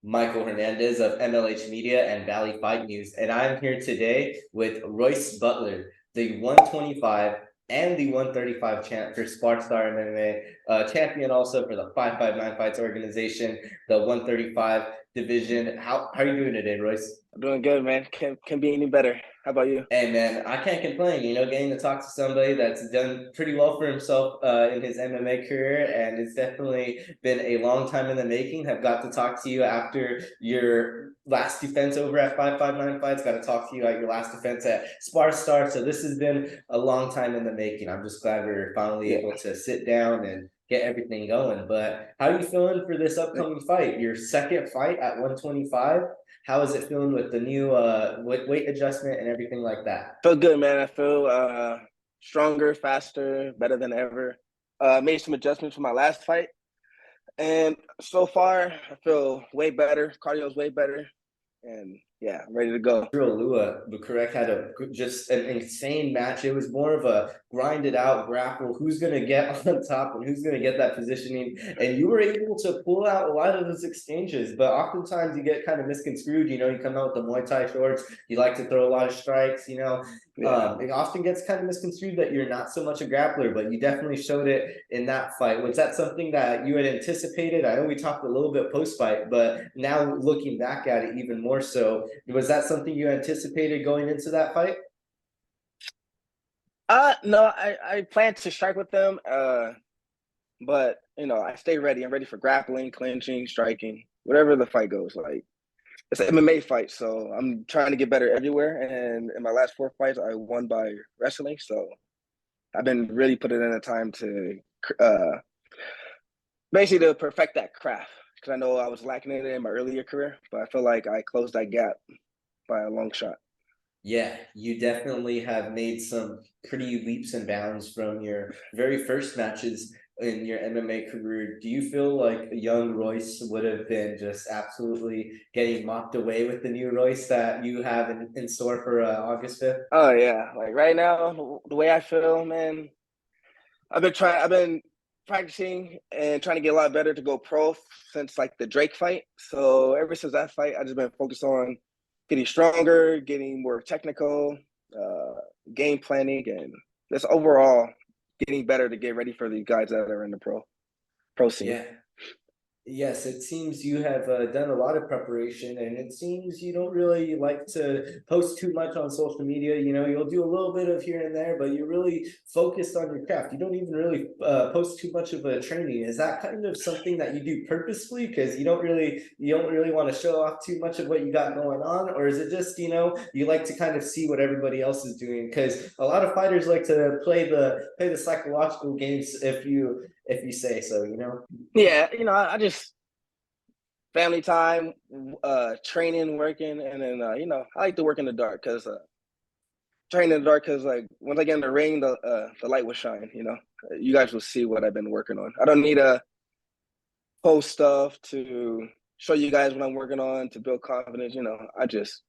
Michael Hernandez of MLH Media and Valley Fight News, and I'm here today with Royce Butler, the 125 and the 135 champ for SparStar MMA, champion also for the 559 Fights organization, the 135 division. How are you doing today, Royce? I'm doing good, man. Can be any better. How about you? Hey man, I can't complain. Getting to talk to somebody that's done pretty well for himself in his MMA career, and it's definitely been a long time in the making. Have got to talk to you after your last defense over at 559 Fights. Got to talk to you at your last defense at SparStar. So this has been a long time in the making. I'm just glad we're finally Yeah. able to sit down and get everything going. But how are you feeling for this upcoming fight? Your second fight at 125. How is it feeling with the new weight adjustment and everything like that? Feel good, man. I feel stronger, faster, better than ever. Made some adjustments for my last fight, and so far I feel way better. Cardio's way better, and yeah, I'm ready to go. Israel Lue, correct, had just an insane match. It was more of a grinded out grapple. Who's going to get on top and who's going to get that positioning? And you were able to pull out a lot of those exchanges, but oftentimes you get kind of misconstrued. You come out with the Muay Thai shorts. You like to throw a lot of strikes. Yeah. It often gets kind of misconstrued that you're not so much a grappler, but you definitely showed it in that fight. Was that something that you had anticipated? I know we talked a little bit post fight, but now looking back at it even more so, was that something you anticipated going into that fight? No, I plan to strike with them. But I stay ready. I'm ready for grappling, clinching, striking, whatever the fight goes. Like it's an MMA fight, so I'm trying to get better everywhere. And in my last four fights, I won by wrestling. So I've been really putting in the time to uh, basically to perfect that craft because I know I was lacking it in my earlier career, but I feel like I closed that gap by a long shot. Yeah, you definitely have made some pretty leaps and bounds from your very first matches in your MMA career. Do you feel like a young Royce would have been just absolutely getting mocked away with the new Royce that you have in store for August 5th? Oh yeah, like right now, the way I feel, man, I've been practicing and trying to get a lot better to go pro since like the Drake fight. So ever since that fight, I just been focused on getting stronger, getting more technical, uh, game planning, and just overall getting better to get ready for the guys that are in the pro scene. Yeah. Yes, it seems you have done a lot of preparation, and it seems you don't really like to post too much on social media. You'll do a little bit of here and there, but you're really focused on your craft. You don't even really post too much of a training. Is that kind of something that you do purposefully because you don't really want to show off too much of what you got going on, or is it just you like to kind of see what everybody else is doing? Because a lot of fighters like to play the psychological games if you say so. Yeah, I just family time, training, working, and then I like to work in the dark because training in the dark because like once I get in the ring, the light will shine. You guys will see what I've been working on. I don't need to post stuff to show you guys what I'm working on to build confidence. I just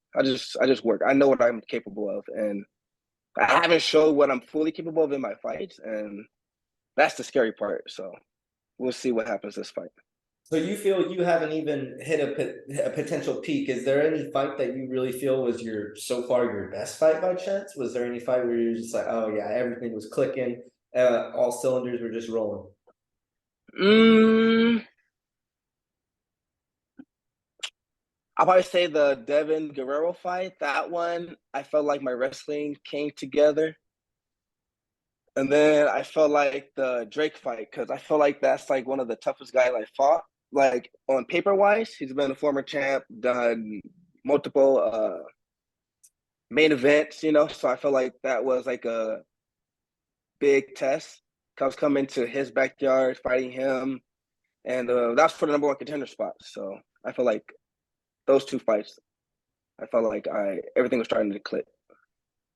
work. I know what I'm capable of, and I haven't showed what I'm fully capable of in my fights, and that's the scary part. So we'll see what happens this fight. So you feel you haven't even hit a potential peak. Is there any fight that you really feel was so far your best fight by chance? Was there any fight where you're just like, oh yeah, everything was clicking, all cylinders were just rolling? Mm, I'll probably say the Devin Guerrero fight. That one, I felt like my wrestling came together. And then I felt like the Drake fight because I feel like that's like one of the toughest guys I fought. Like on paper wise, he's been a former champ, done multiple main events, So I felt like that was like a big test. I was coming to his backyard, fighting him, and that's for the number one contender spot. So I feel like those two fights, I felt like I everything was starting to click.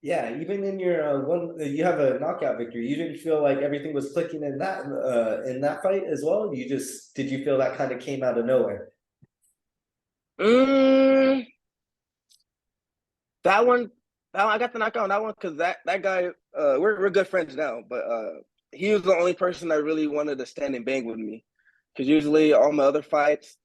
Yeah, even in your you have a knockout victory. You didn't feel like everything was clicking in that fight as well. Did you feel that kind of came out of nowhere? Mm, that one, I got the knockout on that one because that guy, we're good friends now, but he was the only person that really wanted to stand and bang with me. Because usually all my other fights,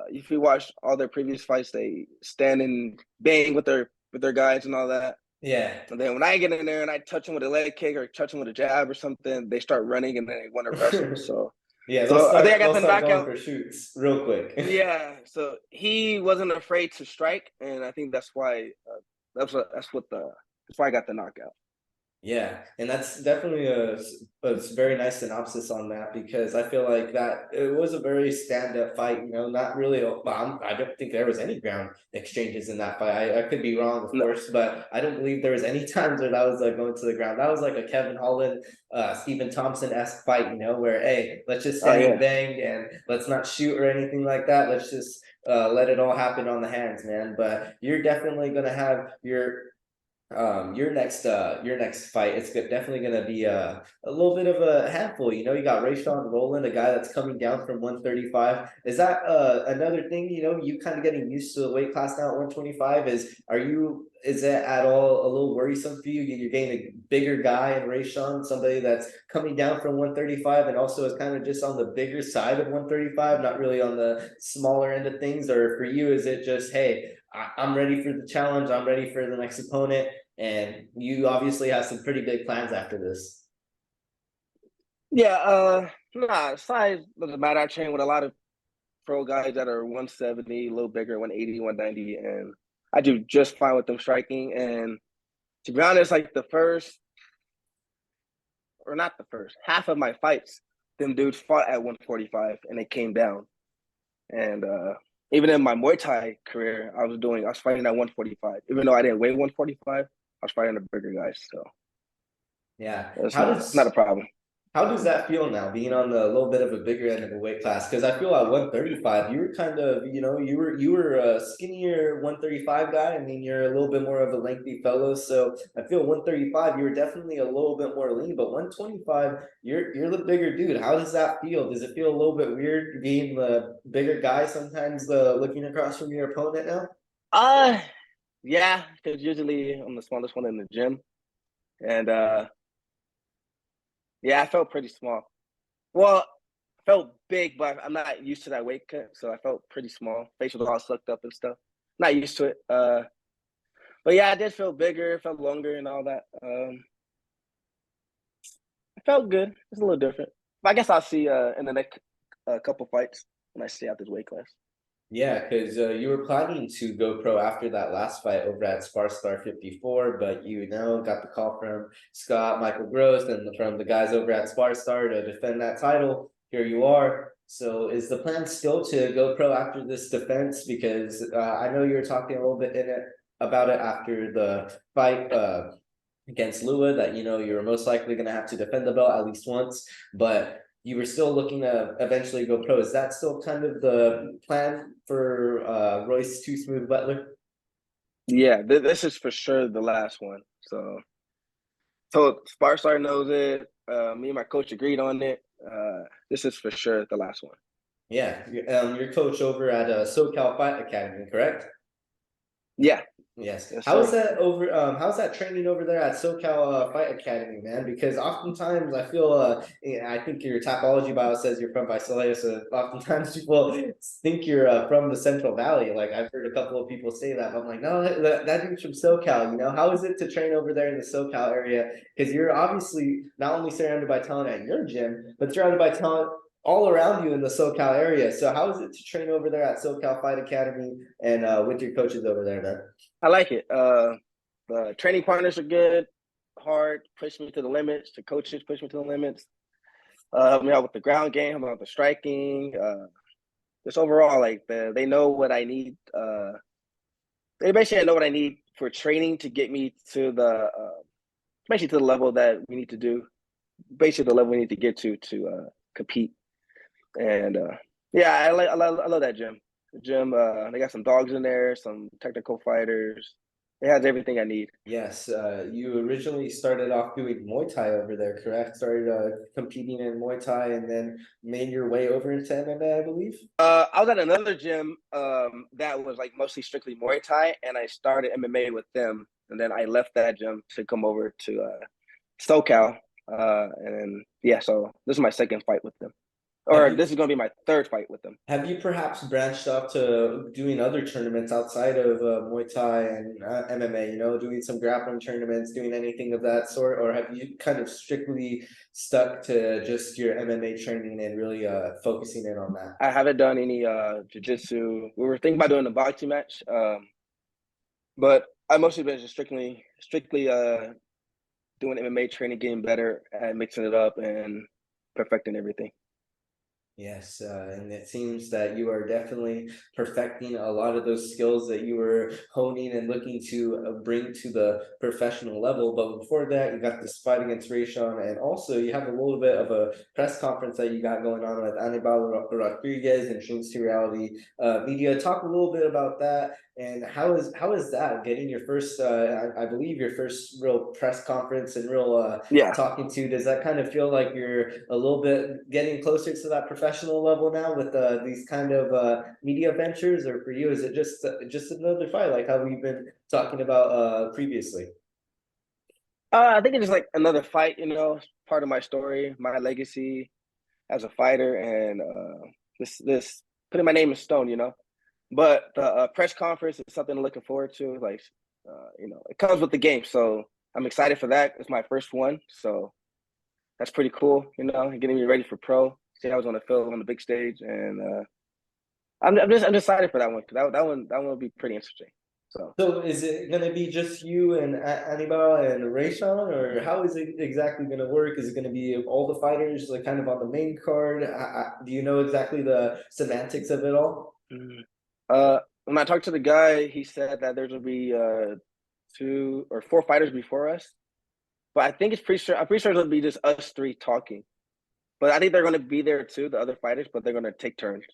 if you watch all their previous fights, they stand and bang with their guys and all that. Yeah. And then when I get in there and I touch them with a leg kick or touch them with a jab or something, they start running and they want to wrestle. So, Yeah, so I think I got they'll the start going knockout. for shoots real quick. Yeah. So he wasn't afraid to strike, and I think that's why that's why I got the knockout. Yeah, and that's definitely a very nice synopsis on that, because I feel like that it was a very stand-up fight. Not really. I don't think there was any ground exchanges in that fight. I could be wrong, of No. course, but I don't believe there was any times where that was like going to the ground. That was like a Kevin Holland, Stephen Thompson-esque fight. Where, hey, let's just stand and bang and let's not shoot or anything like that. Let's just let it all happen on the hands, man. But you're definitely gonna have your next fight, it's definitely going to be a little bit of a handful. You got RaeShawn, Roland, a guy that's coming down from 135. Is that another thing? You kind of getting used to the weight class now at 125. Is it at all a little worrisome for you? You're getting a bigger guy in RaeShawn, somebody that's coming down from 135 and also is kind of just on the bigger side of 135, not really on the smaller end of things? Or for you, is it just, hey, I'm ready for the challenge, I'm ready for the next opponent, and you obviously have some pretty big plans after this? Yeah, nah, size doesn't matter. I train with a lot of pro guys that are 170, a little bigger, 180, 190, and I do just fine with them striking. And to be honest, like half of my fights, them dudes fought at 145 and they came down. And even in my Muay Thai career, I was fighting at 145. Even though I didn't weigh 145, I was fighting the bigger guys. So Yeah. it's not a problem. How does that feel now, being on the little bit of a bigger end of a weight class? Because I feel at 135, you were kind of, you were a skinnier 135 guy. I mean, you're a little bit more of a lengthy fellow, so I feel 135, you were definitely a little bit more lean. But 125, you're the bigger dude. How does that feel? Does it feel a little bit weird being the bigger guy sometimes, looking across from your opponent now? Yeah, because usually I'm the smallest one in the gym, and yeah, I felt pretty small. Well, I felt big, but I'm not used to that weight cut, so I felt pretty small. Face was all sucked up and stuff. Not used to it. But yeah, I did feel bigger, felt longer, and all that. It felt good. It's a little different. But I guess I'll see in the next couple fights when I stay out this weight class. Yeah, because you were planning to go pro after that last fight over at SparStar 54, but got the call from Scott, Michael Gross, and from the guys over at SparStar to defend that title. Here you are. So is the plan still to go pro after this defense? Because I know you were talking a little bit about it after the fight against Lue, that you were most likely going to have to defend the belt at least once, but you were still looking to eventually go pro. Is that still kind of the plan for Royce Too Smooth Butler? Yeah, this is for sure the last one. So SparStar knows it. Me and my coach agreed on it. This is for sure the last one. Yeah, your coach over at SoCal Fight Academy, correct? Yeah. Yes. Yes, How's sir. that over? How's that training over there at SoCal Fight Academy, man? Because oftentimes I feel, I think your Tapology bio says you're from Visalia, so oftentimes people think you're from the Central Valley. Like I've heard a couple of people say that. But I'm like, no, that dude's from SoCal. How is it to train over there in the SoCal area? Because you're obviously not only surrounded by talent at your gym, but surrounded by talent all around you in the SoCal area. So how is it to train over there at SoCal Fight Academy and with your coaches over there, man? I like it. The training partners are good, hard, push me to the limits. The coaches push me to the limits. Help me out with the ground game, help me out with the striking. Just overall, like they know what I need. They basically know what I need for training to get me to basically to the level that we need to do. Basically, the level we need to get to compete. And yeah, I love that gym. The gym, they got some dogs in there, some technical fighters. It has everything I need. Yes, you originally started off doing Muay Thai over there, correct? Started competing in Muay Thai and then made your way over into MMA, I believe. I was at another gym that was like mostly strictly Muay Thai, and I started MMA with them. And then I left that gym to come over to SoCal. And yeah, so this is my second fight with them. Have or you this is going to be my third fight with him. Have you perhaps branched off to doing other tournaments outside of Muay Thai and MMA, doing some grappling tournaments, doing anything of that sort? Or have you kind of strictly stuck to just your MMA training and really focusing in on that? I haven't done any jiu-jitsu. We were thinking about doing a boxing match, but I mostly been just strictly doing MMA training, getting better at mixing it up and perfecting everything. Yes, and it seems that you are definitely perfecting a lot of those skills that you were honing and looking to bring to the professional level. But before that, you got this fight against RaeShawn, and also you have a little bit of a press conference that you got going on with Anibal Rodriguez and Dreams to Reality Media. Talk a little bit about that. And how is that getting your first? I believe your first real press conference and real Yeah. talking to? Does that kind of feel like you're a little bit getting closer to that professional level now with these kind of media ventures, or for you is it just another fight like how we've been talking about previously? I think it's just like another fight, part of my story, my legacy as a fighter, and this putting my name in stone. But the press conference is something I'm looking forward to. Like, it comes with the game, so I'm excited for that. It's my first one, so that's pretty cool. Getting me ready for pro. See how I was on the field on the big stage, and I'm just excited for that one because that one will be pretty interesting. So is it going to be just you and Anibal and RaeShawn, or how is it exactly going to work? Is it going to be all the fighters like kind of on the main card? Do you know exactly the semantics of it all? When I talked to the guy, he said that there's gonna be 2 or 4 fighters before us, but I think I'm pretty sure it'll be just us 3 talking. But I think they're gonna be there too, the other fighters, but they're gonna take turns.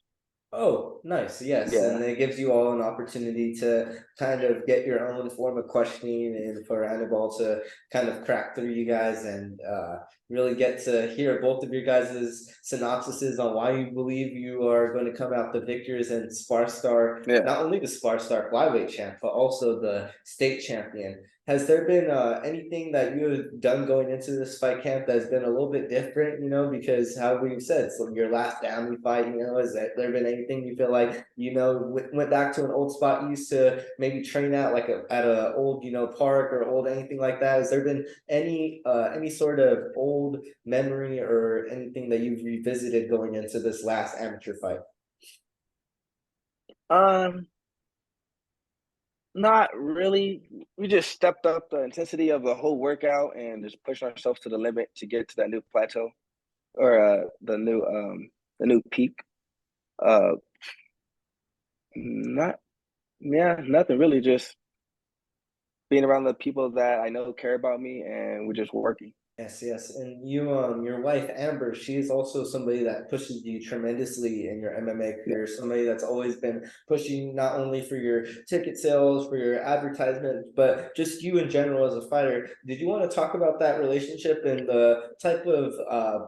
Oh, nice. Yes. Yeah. And it gives you all an opportunity to kind of get your own form of questioning and for Annabelle to kind of crack through you guys and really get to hear both of your guys' synopsises on why you believe you are going to come out the victors and SparStar, Yeah. not only the SparStar flyweight champ, but also the state champion. Has there been anything that you have done going into this fight camp that's been a little bit different, because how we've said, so your last Ammy fight, has there been anything you feel like, went back to an old spot you used to maybe train at, like at a old, park or old anything like that? Has there been any sort of old memory or anything that you've revisited going into this last amateur fight? Um, Not really. We just stepped up the intensity of the whole workout and just pushed ourselves to the limit to get to that new plateau or the new peak. Uh, not Yeah, nothing really. Just being around the people that I know care about me, and we're just working. Yes, yes. And your wife, Amber, she is also somebody that pushes you tremendously in your MMA Yeah. career, somebody that's always been pushing not only for your ticket sales, for your advertisement, but just you in general as a fighter. Did you want to talk about that relationship and the type of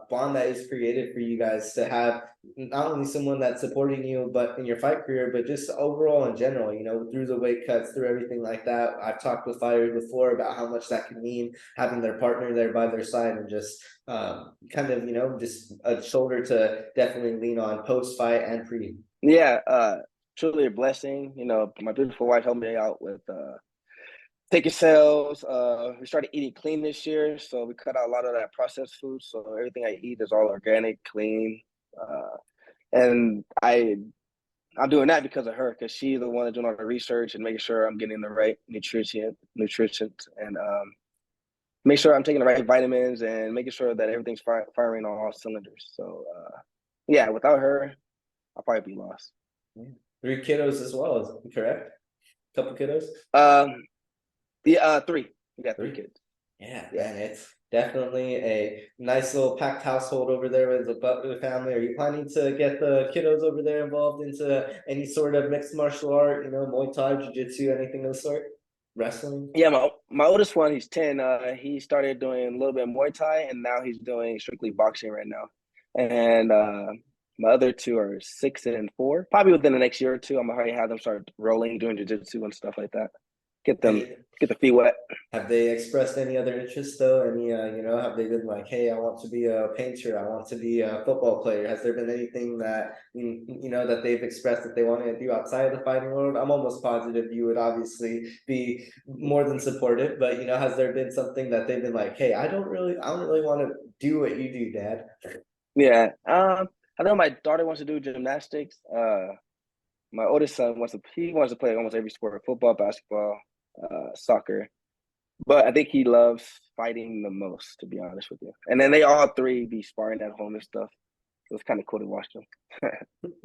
bond that is created for you guys to have not only someone that's supporting you, but in your fight career, but just overall in general, through the weight cuts, through everything like that. I've talked with fighters before about how much that can mean having their partner there by their side and just kind of just a shoulder to definitely lean on post fight and pre. Yeah, truly a blessing. My beautiful wife helped me out with ticket sales. We started eating clean this year, so we cut out a lot of that processed food. So everything I eat is all organic, clean, and I'm doing that because of her, because she's the one that's doing all the research and making sure I'm getting the right nutrition, and make sure I'm taking the right vitamins and making sure that everything's firing on all cylinders. So, yeah, without her, I'll probably be lost. Yeah. 3 kiddos as well, correct? Couple kiddos? Yeah, 3. We got 3 Three. kids. Yeah, Yeah. man, it's definitely a nice little packed household over there with the Butler family. Are you planning to get the kiddos over there involved into any sort of mixed martial art, Muay Thai, Jiu-Jitsu, anything of the sort? Wrestling? Yeah, my oldest one, he's 10. He started doing a little bit of Muay Thai, and now he's doing strictly boxing right now. And my other 2 are 6 and 4. Probably within the next year or two, I'm gonna already have them start rolling, doing jiu-jitsu and stuff like that. Any get the feet wet. Have they expressed any other interest though? Any, have they been like, hey, I want to be a painter, I want to be a football player? Has there been anything that, that they've expressed that they want to do outside of the fighting world? I'm almost positive you would obviously be more than supportive, but, has there been something that they've been like, hey, I don't really want to do what you do, Dad? Yeah. I know my daughter wants to do gymnastics. My oldest son wants to play almost every sport: football, basketball, soccer. But I think he loves fighting the most, to be honest with you. And then they all three be sparring at home and stuff. So it's kind of cool to watch them.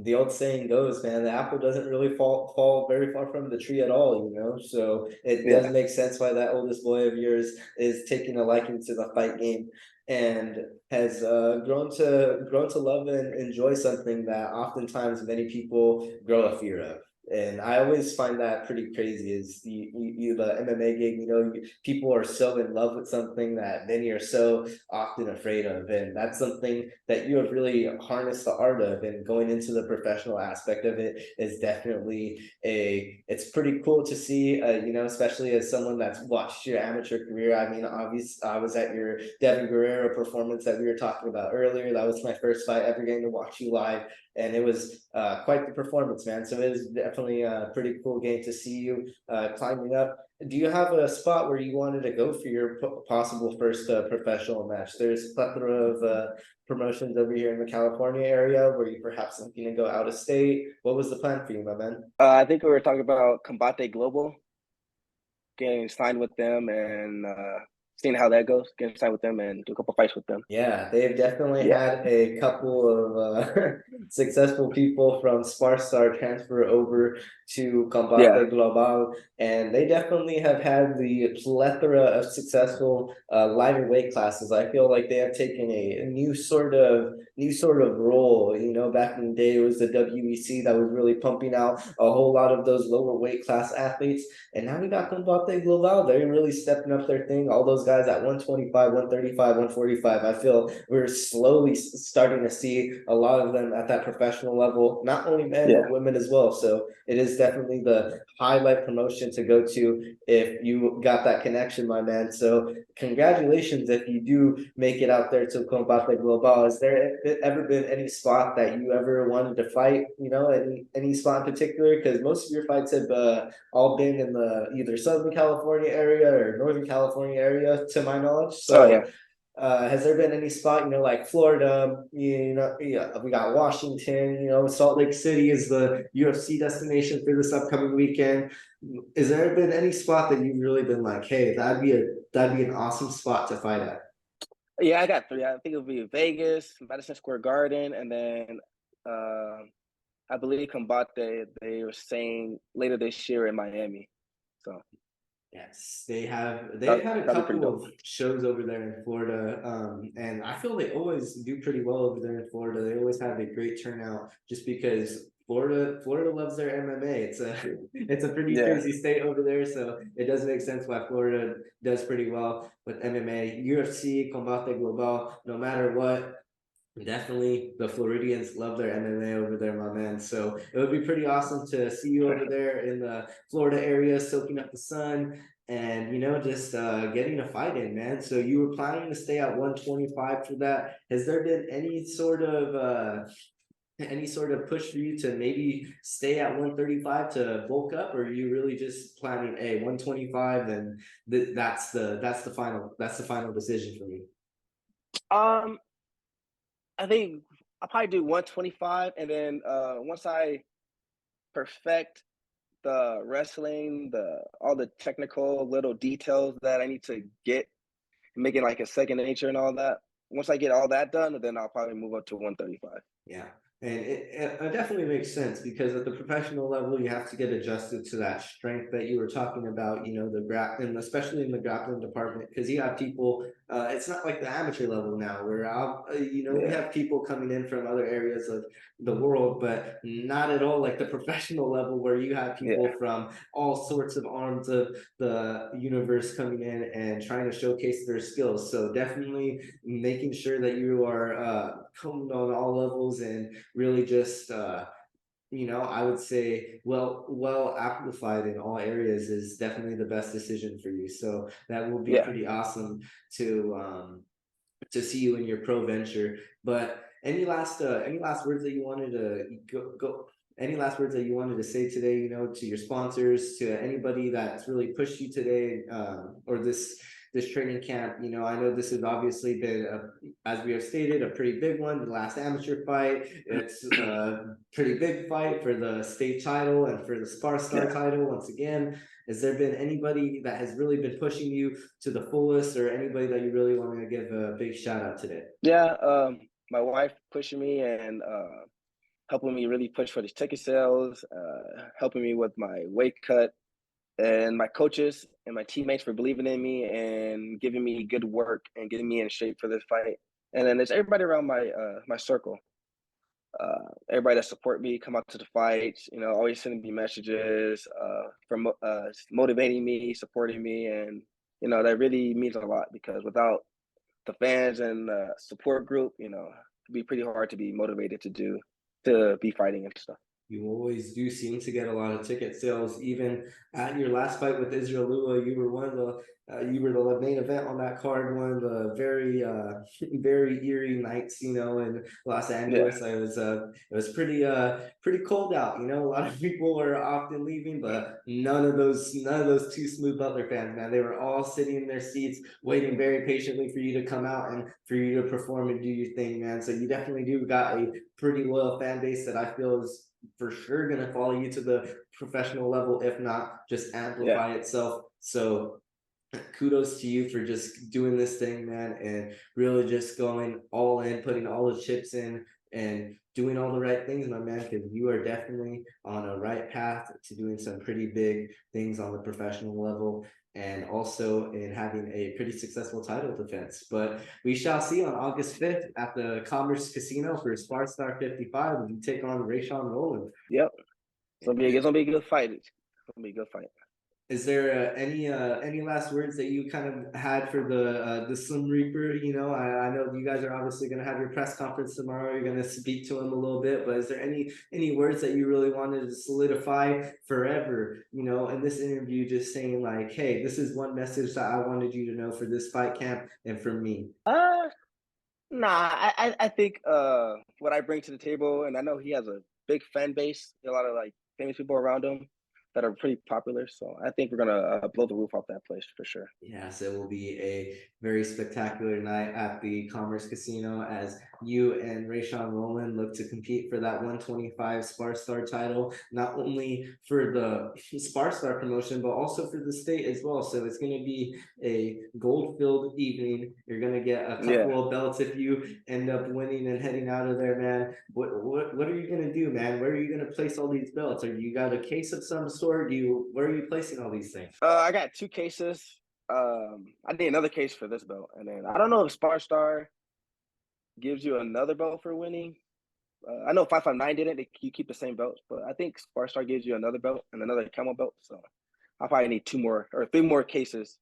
The old saying goes, man, the apple doesn't really fall very far from the tree at all, So it does Yeah. make sense why that oldest boy of yours is taking a liking to the fight game and has grown to love and enjoy something that oftentimes many people grow a fear of. And I always find that pretty crazy. Is the MMA game? People are so in love with something that many are so often afraid of, and that's something that you have really harnessed the art of. And going into the professional aspect of it is definitely it's pretty cool to see. Especially as someone that's watched your amateur career. I mean, obviously, I was at your Devin Guerrero performance that we were talking about earlier. That was my first fight ever getting to watch you live, and it was quite the performance, man. So it is definitely a pretty cool game to see you climbing up. Do you have a spot where you wanted to go for your possible first professional match? There's a plethora of promotions over here in the California area where you perhaps looking to go out of state. What was the plan for you, my man? I think we were talking about Combate Global, getting signed with them and seeing how that goes, getting signed with them and do a couple fights with them. Yeah, they've definitely Yeah. had a couple of successful people from SparStar transfer over to Yeah. Combate Global, and they definitely have had the plethora of successful lighter weight classes. I feel like they have taken a new sort of role. Back in the day, it was the WEC that was really pumping out a whole lot of those lower weight class athletes, and now we got Combate Global. They're really stepping up their thing. All those guys at 125, 135, 145. I feel we're slowly starting to see a lot of them at that professional level, not only men, Yeah. but women as well. So it is definitely the highlight promotion to go to if you got that connection, my man. So congratulations if you do make it out there to Combate Global. Has there ever been any spot that you ever wanted to fight? Any spot in particular? Because most of your fights have all been in the either Southern California area or Northern California area, to my knowledge. Oh So yeah. has there been any spot, like Florida, we got Washington, Salt Lake City is the UFC destination for this upcoming weekend. Has there been any spot that you've really been like, hey, that'd be an awesome spot to fight at? Yeah, I got three. I think it'll be Vegas, Madison Square Garden, and then I believe Combate, they were saying later this year in Miami. So Yes, they have. They've that, had a that'd be pretty couple dope. of shows over there in Florida, and I feel they always do pretty well over there in Florida. They always have a great turnout, just because Florida loves their MMA. It's a pretty Yeah. crazy state over there, so it does make sense why Florida does pretty well with MMA. UFC, Combate Global, no matter what. Definitely, the Floridians love their MMA over there, my man. So it would be pretty awesome to see you over there in the Florida area, soaking up the sun and just getting a fight in, man. So you were planning to stay at 125 for that. Has there been any sort of push for you to maybe stay at 135 to bulk up, or are you really just planning a 125 and that's the final decision for you? Um, I think I'll probably do 125, and then once I perfect the wrestling, the all the technical little details that I need to get, make it like a second nature and all that. Once I get all that done, then I'll probably move up to 135. Yeah. And it definitely makes sense because at the professional level, you have to get adjusted to that strength that you were talking about, the grappling, especially in the grappling department, because you have people, it's not like the amateur level now where, we Yeah. have people coming in from other areas of the world, but not at all like the professional level where you have Yeah. people from all sorts of arms of the universe coming in and trying to showcase their skills. So definitely making sure that you are honed on all levels and really just I would say well amplified in all areas is definitely the best decision for you. So that will be Yeah. pretty awesome to see you in your pro venture. But any last words that you wanted to go any last words that you wanted to say today, to your sponsors, to anybody that's really pushed you today, or this training camp? I know this has obviously been, as we have stated, a pretty big one. The last amateur fight, it's a pretty big fight for the state title and for the SparStar Yeah. title once again. Has there been anybody that has really been pushing you to the fullest, or anybody that you really want to give a big shout out today? Yeah. My wife pushing me and helping me really push for these ticket sales, helping me with my weight cut, and my coaches and my teammates for believing in me and giving me good work and getting me in shape for this fight. And then there's everybody around my circle, everybody that support me, come out to the fights, always sending me messages, from motivating me, supporting me, and that really means a lot because without the fans and support group, it'd be pretty hard to be motivated to be fighting and stuff. You always do seem to get a lot of ticket sales. Even at your last fight with Israel Lue, you were you were the main event on that card. One of the very very eerie nights, in Los Yeah. Angeles. It was pretty cold out. A lot of people were often leaving, but none of those two Smooth Butler fans, man. They were all sitting in their seats, waiting very patiently for you to come out and for you to perform and do your thing, man. So you definitely do got a pretty loyal fan base that I feel is for sure going to follow you to the professional level, if not just Yeah. amplify itself. So kudos to you for just doing this thing, man, and really just going all in, putting all the chips in, and doing all the right things, my man, because you are definitely on a right path to doing some pretty big things on the professional level, and also in having a pretty successful title defense. But we shall see on August 5th at the Commerce Casino for SparStar 55. You take on RaeShawn Roland. Yep. It's gonna be a good fight. It's gonna be a good fight. Is there any last words that you kind of had for the Slim Reaper? I know you guys are obviously going to have your press conference tomorrow. You're going to speak to him a little bit, but is there any words that you really wanted to solidify forever? In this interview, just saying like, hey, this is one message that I wanted you to know for this fight camp and for me. Nah, I think what I bring to the table, and I know he has a big fan base, a lot of like famous people around him that are pretty popular. So I think we're gonna blow the roof off that place for sure. Yes, it will be a very spectacular night at the Commerce Casino as you and RaeShawn Roland look to compete for that 125 SparStar title, not only for the SparStar promotion, but also for the state as well. So it's going to be a gold-filled evening. You're going to get a Yeah. couple of belts if you end up winning and heading out of there, man. What are you going to do, man? Where are you going to place all these belts? Are you got a case of some sort? Where are you placing all these things? I got 2 cases. I need another case for this belt, and then I don't know if SparStar gives you another belt for winning. I know 559 didn't. You keep the same belts, but I think SparStar gives you another belt and another camel belt. So I probably need 2 more or 3 more cases.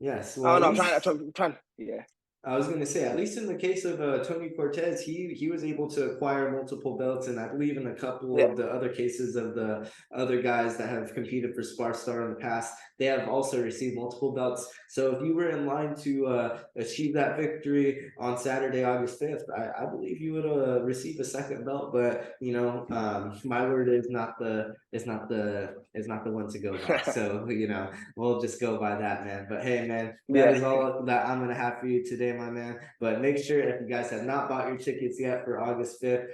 Yes, I well, don't at know. least I'm trying. Yeah. I was going to say, at least in the case of Tony Cortez, he was able to acquire multiple belts, and I believe in a couple Yeah. of the other cases of the other guys that have competed for SparStar in the past, they have also received multiple belts. So if you were in line to achieve that victory on Saturday, August 5th, I believe you would receive a second belt. But my word is not the one to go by. So we'll just go by that, man. But hey, man, that Yeah. is all that I'm gonna have for you today, my man. But make sure if you guys have not bought your tickets yet for August 5th,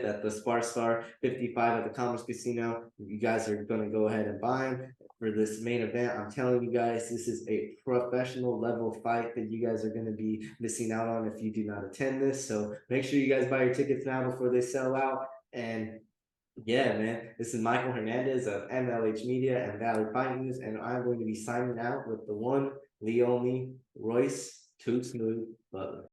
at the SparStar 55 at the Commerce Casino, you guys are gonna go ahead and buy them for this main event. I'm telling you guys, this is a professional level fight that you guys are going to be missing out on if you do not attend this. So make sure you guys buy your tickets now before they sell out. And yeah, man, this is Michael Hernandez of MLH Media and Valley Fight News, and I'm going to be signing out with the one, the only Royce Too Smooth Butler.